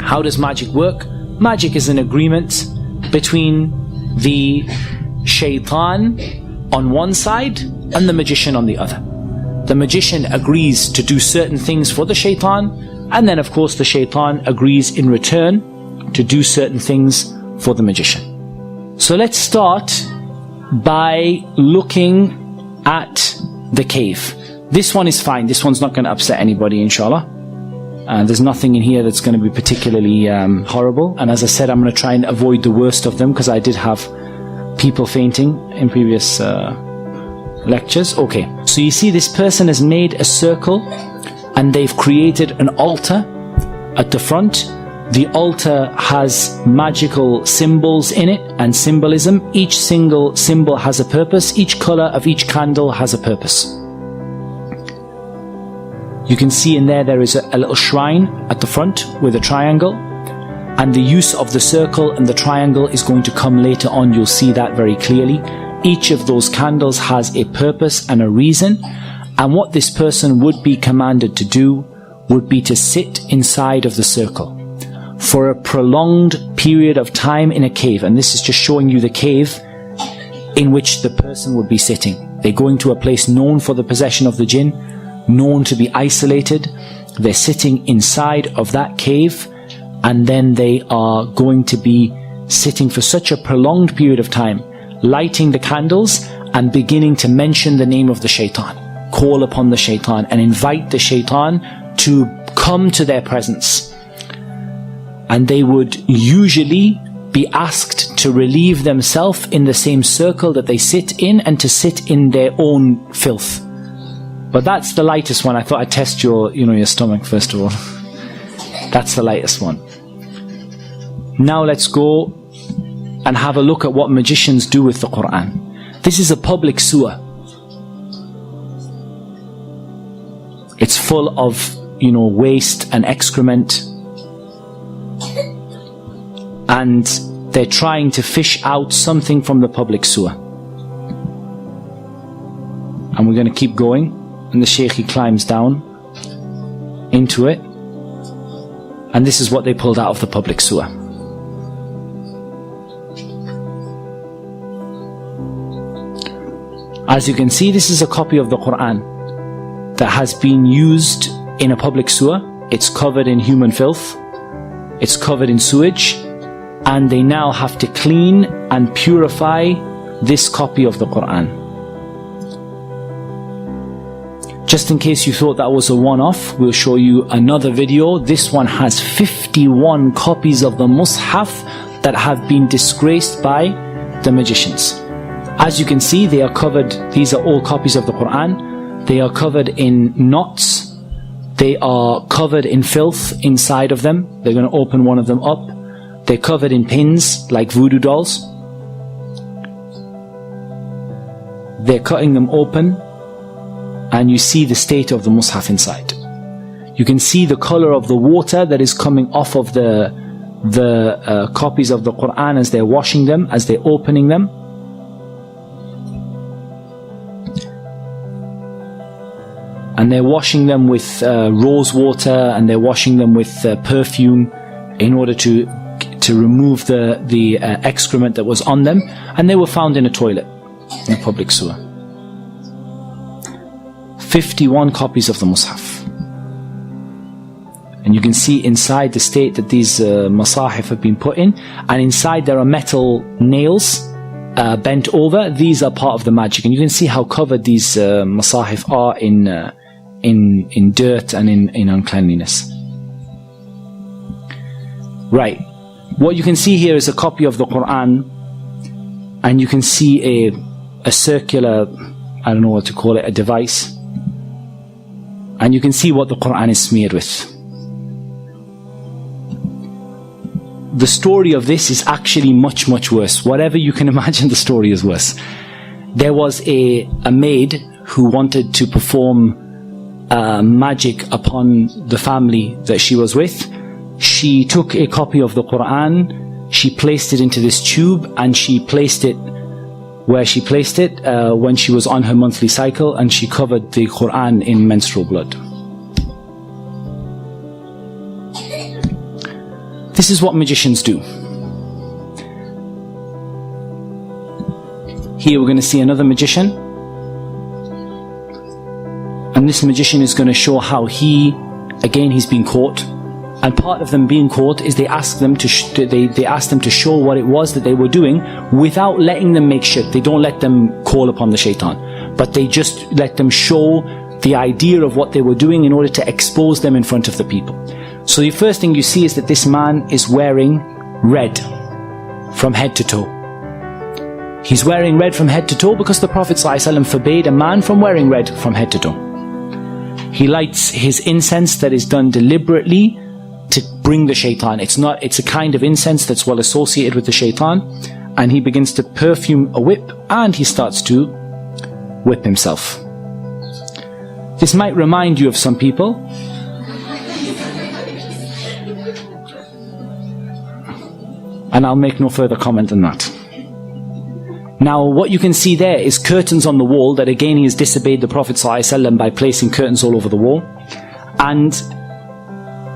How does magic work? Magic is an agreement between the shaitan on one side and the magician on the other. The magician agrees to do certain things for the shaitan, and then of course the shaitan agrees in return to do certain things for the magician. So let's start by looking at the cave. This one is fine. This one's not going to upset anybody, inshallah. There's nothing in here that's going to be particularly horrible. And as I said, I'm going to try and avoid the worst of them, because I did have people fainting in previous lectures. Okay, so you see this person has made a circle and they've created an altar at the front. The altar has magical symbols in it and symbolism. Each single symbol has a purpose. Each color of each candle has a purpose. You can see in there is a little shrine at the front with a triangle, and the use of the circle and the triangle is going to come later on. You'll see that very clearly. Each of those candles has a purpose and a reason, and what this person would be commanded to do would be to sit inside of the circle for a prolonged period of time in a cave. And this is just showing you the cave in which the person would be sitting. They're going to a place known for the possession of the jinn, known to be isolated. They're sitting inside of that cave, and then they are going to be sitting for such a prolonged period of time, lighting the candles and beginning to mention the name of the shaitan, call upon the shaitan and invite the shaitan to come to their presence. And they would usually be asked to relieve themselves in the same circle that they sit in, and to sit in their own filth. But that's the lightest one. I thought I'd test your stomach first of all. That's the lightest one. Now let's go and have a look at what magicians do with the Quran. This is a public sewer. It's full of, waste and excrement. And they're trying to fish out something from the public sewer. And we're going to keep going. And the Shaykh, he climbs down into it. And this is what they pulled out of the public sewer. As you can see, this is a copy of the Quran that has been used in a public sewer. It's covered in human filth. It's covered in sewage. And they now have to clean and purify this copy of the Quran. Just in case you thought that was a one-off, we'll show you another video. This one has 51 copies of the Mus'haf that have been disgraced by the magicians. As you can see, they are covered, these are all copies of the Quran. They are covered in knots. They are covered in filth inside of them. They're going to open one of them up. They're covered in pins like voodoo dolls. They're cutting them open, and you see the state of the Mus'haf inside. You can see the color of the water that is coming off of the copies of the Quran as they're washing them, as they're opening them. And they're washing them with rose water, and they're washing them with perfume in order to remove the excrement that was on them. And they were found in a toilet, in a public sewer. 51 copies of the Mus'haf. And you can see inside the state that these masahif have been put in. And inside there are metal nails bent over. These are part of the magic. And you can see how covered these masahif are in dirt and in uncleanliness. Right. What you can see here is a copy of the Quran, and you can see a circular, I don't know what to call it, a device. And you can see what the Quran is smeared with. The story of this is actually much, much worse. Whatever you can imagine, the story is worse. There was a maid who wanted to perform magic upon the family that she was with. She took a copy of the Quran, she placed it into this tube, and she placed it where she placed it when she was on her monthly cycle, and she covered the Quran in menstrual blood. This is what magicians do. Here we're going to see another magician. And this magician is going to show how he's been caught. And part of them being caught is they ask them to they ask them to show what it was that they were doing without letting them make shirk. They don't let them call upon the shaitan, but they just let them show the idea of what they were doing in order to expose them in front of the people. So the first thing you see is that this man is wearing red from head to toe. He's wearing red from head to toe because the Prophet ﷺ forbade a man from wearing red from head to toe. He lights his incense that is done deliberately to bring the shaitan. It's a kind of incense that's well associated with the shaitan, and he begins to perfume a whip and he starts to whip himself. This might remind you of some people. And I'll make no further comment than that. Now what you can see there is curtains on the wall that again he has disobeyed the Prophet ﷺ by placing curtains all over the wall. And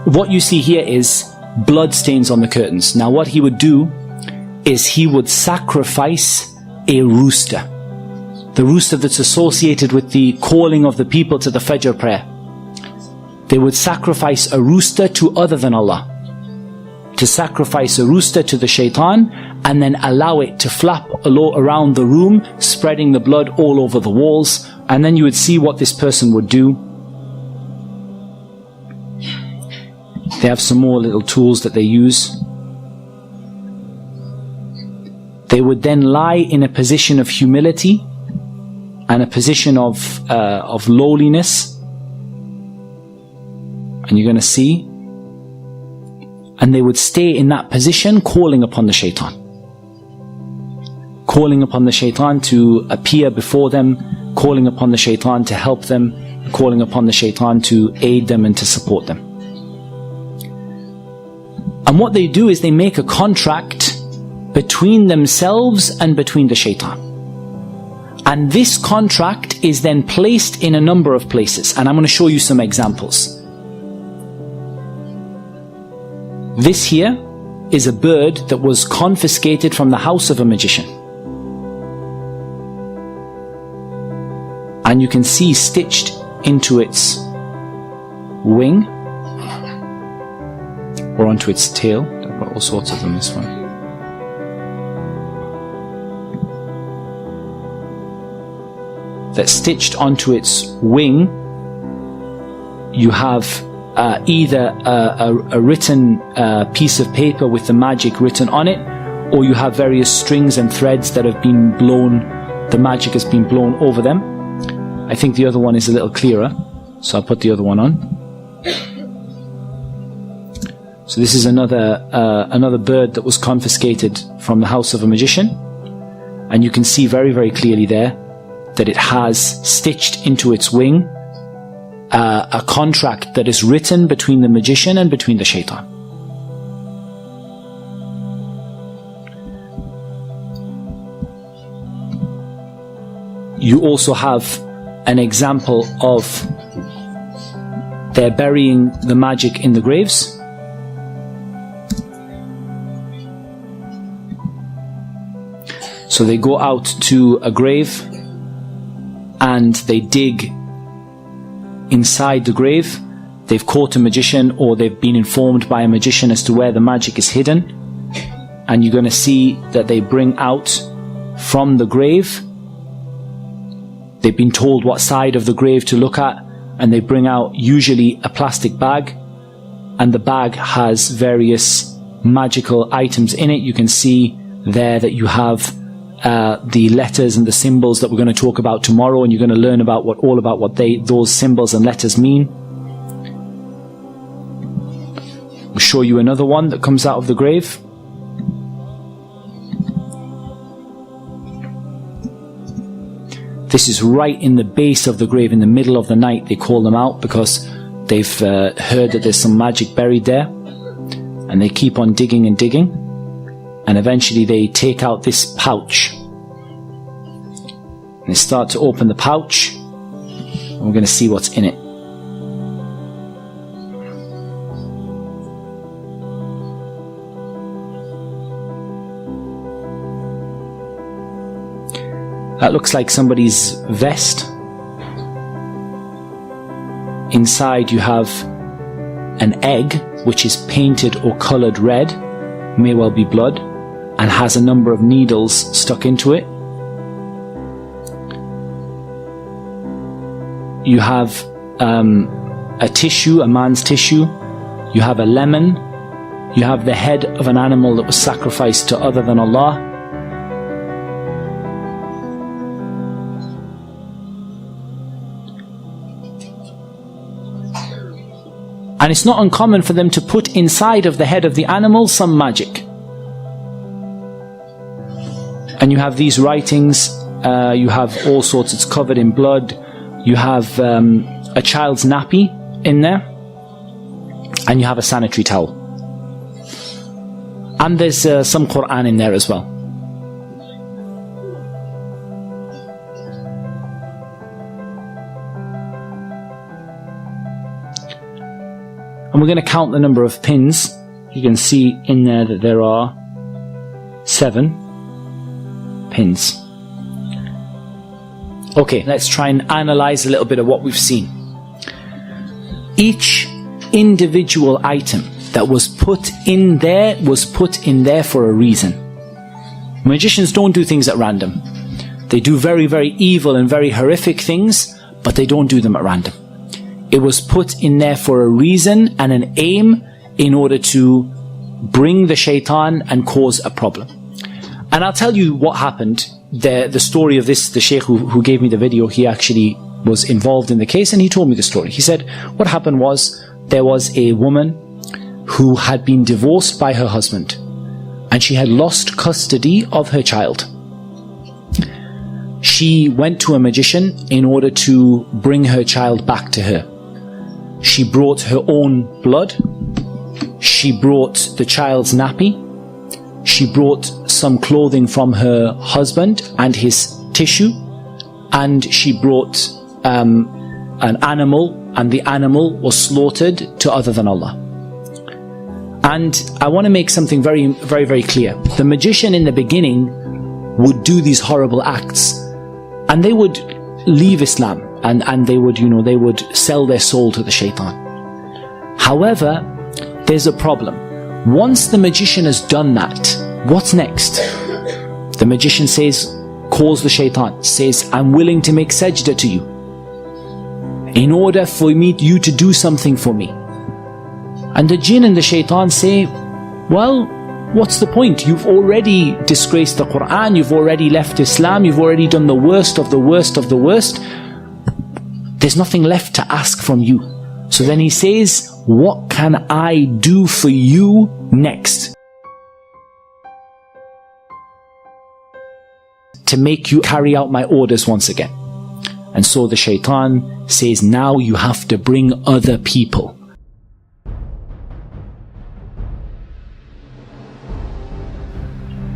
what you see here is blood stains on the curtains. Now what he would do is he would sacrifice a rooster. The rooster that's associated with the calling of the people to the Fajr prayer. They would sacrifice a rooster to other than Allah. To sacrifice a rooster to the shaitan and then allow it to flap around the room, spreading the blood all over the walls. And then you would see what this person would do. They have some more little tools that they use. They would then lie in a position of humility and a position of lowliness. And you're going to see. And they would stay in that position calling upon the shaitan. Calling upon the shaitan to appear before them, calling upon the shaitan to help them, calling upon the shaitan to aid them and to support them. And what they do is they make a contract between themselves and between the shaitan. And this contract is then placed in a number of places. And I'm going to show you some examples. This here is a bird that was confiscated from the house of a magician. And you can see stitched into its wing or onto its tail. I've got all sorts of them this one. That's stitched onto its wing. You have either a written piece of paper with the magic written on it, or you have various strings and threads that have been blown, the magic has been blown over them. I think the other one is a little clearer, so I'll put the other one on. So this is another bird that was confiscated from the house of a magician, and you can see very, very clearly there that it has stitched into its wing a contract that is written between the magician and between the shaitan. You also have an example of they're burying the magic in the graves. So they go out to a grave and they dig inside the grave. They've caught a magician, or they've been informed by a magician as to where the magic is hidden. And you're going to see that they bring out from the grave, they've been told what side of the grave to look at, and they bring out usually a plastic bag, and the bag has various magical items in it. You can see there that you have the letters and the symbols that we're going to talk about tomorrow, and you're going to learn about what those symbols and letters mean. We'll show you another one that comes out of the grave. This is right in the base of the grave, in the middle of the night. They call them out because they've heard that there's some magic buried there, and they keep on digging and digging. And eventually they take out this pouch. And they start to open the pouch. And we're going to see what's in it. That looks like somebody's vest. Inside you have an egg which is painted or coloured red, may well be blood, and has a number of needles stuck into it. You have a tissue, a man's tissue. You have a lemon. You have the head of an animal that was sacrificed to other than Allah. And it's not uncommon for them to put inside of the head of the animal some magic. And you have these writings, you have all sorts, it's covered in blood. You have a child's nappy in there. And you have a sanitary towel. And there's some Quran in there as well. And we're going to count the number of pins. You can see in there that there are 7 pins. Okay, let's try and analyze a little bit of what we've seen. Each individual item that was put in there for a reason. Magicians don't do things at random. They do very, very evil and very horrific things, but they don't do them at random. It was put in there for a reason and an aim in order to bring the shaitan and cause a problem. And I'll tell you what happened. The story of this, the sheikh who gave me the video, he actually was involved in the case and he told me the story. He said what happened was there was a woman who had been divorced by her husband and she had lost custody of her child. She went to a magician in order to bring her child back to her. She brought her own blood. She brought the child's nappy. She brought some clothing from her husband and his tissue. And she brought an animal, and the animal was slaughtered to other than Allah. And I want to make something very, very, very clear. The magician in the beginning would do these horrible acts, and they would leave Islam, and they would, they would sell their soul to the shaitan. However, there's a problem. Once the magician has done that, what's next? The magician says, calls the shaitan, says, I'm willing to make sajda to you in order for you to do something for me. And the jinn and the shaitan say, well, what's the point? You've already disgraced the Quran, you've already left Islam, you've already done the worst of the worst of the worst. There's nothing left to ask from you. So then he says, what can I do for you next to make you carry out my orders once again? And so the shaitan says, now you have to bring other people.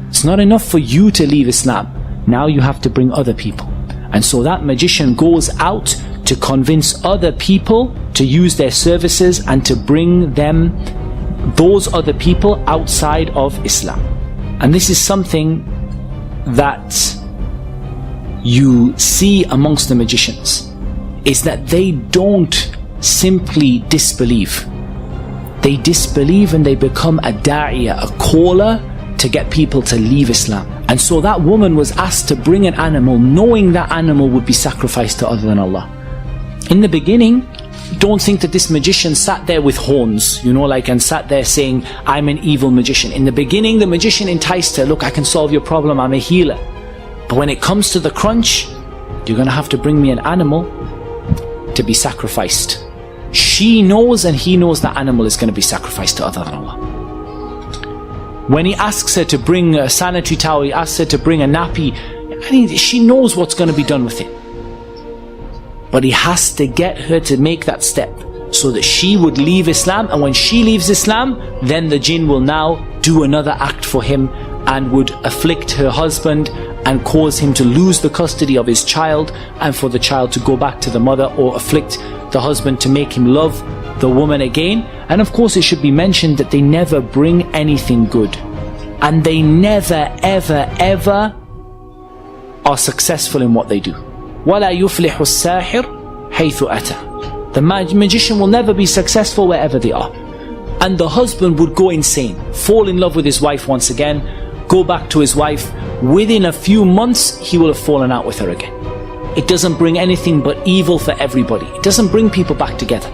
It's not enough for you to leave Islam. Now you have to bring other people. And so that magician goes out to convince other people to use their services and to bring them, those other people, outside of Islam. And this is something that you see amongst the magicians, is that they don't simply disbelieve. They disbelieve and they become a da'iyah, a caller to get people to leave Islam. And so that woman was asked to bring an animal, knowing that animal would be sacrificed to other than Allah. In the beginning, don't think that this magician sat there with horns, and sat there saying, I'm an evil magician. In the beginning, the magician enticed her, look, I can solve your problem, I'm a healer. But when it comes to the crunch, you're going to have to bring me an animal to be sacrificed. She knows and he knows that animal is going to be sacrificed to other than Allah. When he asks her to bring a sanitary towel, he asks her to bring a nappy, she knows what's going to be done with it. But he has to get her to make that step so that she would leave Islam. And when she leaves Islam, then the jinn will now do another act for him and would afflict her husband and cause him to lose the custody of his child, and for the child to go back to the mother, or afflict the husband to make him love the woman again. And of course it should be mentioned that they never bring anything good, and they never ever ever are successful in what they do. وَلَا يُفْلِحُ السَّاحِرُ حَيْثُ أَتَى. The magician will never be successful wherever they are. And the husband would go insane, fall in love with his wife once again, go back to his wife. Within a few months, he will have fallen out with her again. It doesn't bring anything but evil for everybody. It doesn't bring people back together.